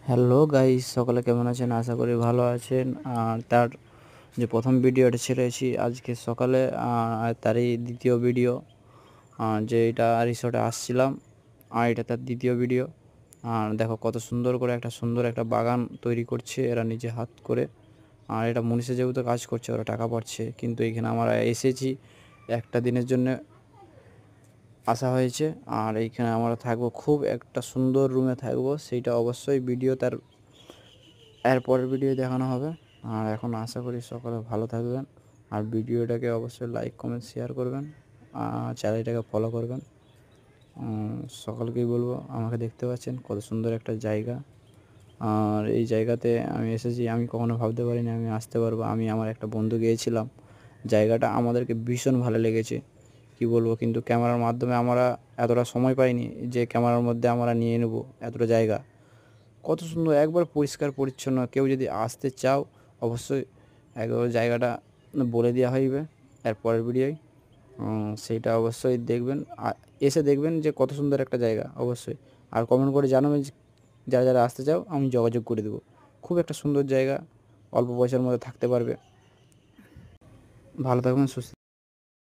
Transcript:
Hello guys, সকলে কেমন আছেন? আশা করি ভালো আছেন। আর তার যে প্রথম ভিডিওটা ছেড়েছি আজকে সকালে, আর তারই দ্বিতীয় ভিডিও, যে এটা রিসর্টে আসছিলাম, আর এটা তার দ্বিতীয় ভিডিও। আর দেখো কত সুন্দর করে একটা বাগান তৈরি করছে এরা নিজে হাত করে। আর এটা মনীষা যেহেতু কাজ করছে, ওরা টাকা পাচ্ছে, কিন্তু এখানে আমরা এসেছি একটা দিনের জন্য আসা হয়েছে। আর এইখানে আমরা থাকবো, খুব একটা সুন্দর রুমে থাকবো, সেইটা অবশ্যই ভিডিও তার এরপরের ভিডিও দেখানো হবে। আর এখন আশা করি সকলে ভালো থাকবেন, আর ভিডিওটাকে অবশ্যই লাইক কমেন্ট শেয়ার করবেন, চ্যানেলটাকে ফলো করবেন। সকলকেই বলবো, আমাকে দেখতে পাচ্ছেন কত সুন্দর একটা জায়গা। আর এই জায়গাতে আমি এসেছি, আমি কখনো ভাবতে পারিনি আমি আসতে পারবো। আমি আমার একটা বন্ধু গিয়েছিলাম, জায়গাটা আমাদেরকে ভীষণ ভালো লেগেছে, কি বলবো। কিন্তু ক্যামেরার মাধ্যমে আমরা এতটা সময় পাইনি যে ক্যামেরার মধ্যে আমরা নিয়ে নেব এতটা জায়গা। কত সুন্দর, একবার পরিষ্কার পরিচ্ছন্ন। কেউ যদি আসতে চাও অবশ্যই একবার জায়গাটা বলে দেওয়া হইবে এর পরের ভিডিওয়। সেইটা অবশ্যই দেখবেন, এসে দেখবেন যে কত সুন্দর একটা জায়গা অবশ্যই। আর কমেন্ট করে জানাবেন যে যারা যারা আসতে চাও, আমি যোগাযোগ করে দেবো। খুব একটা সুন্দর জায়গা, অল্প পয়সার মধ্যে থাকতে পারবে। ভালো থাকবেন, সুস্থ